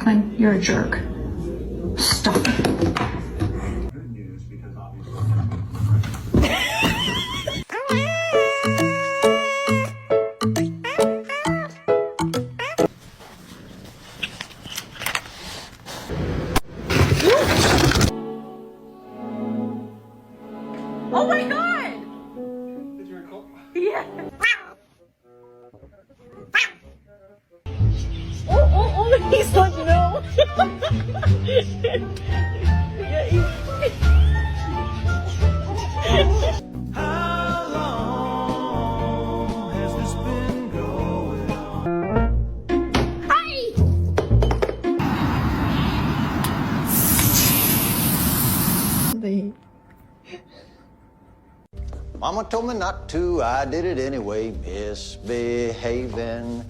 Quinn, you're a jerk. Stop it. Oh my god! Did you recall? Yeah. Oh, he's like, no. How long has this been going on? Mama told me not to, I did it anyway, misbehaving.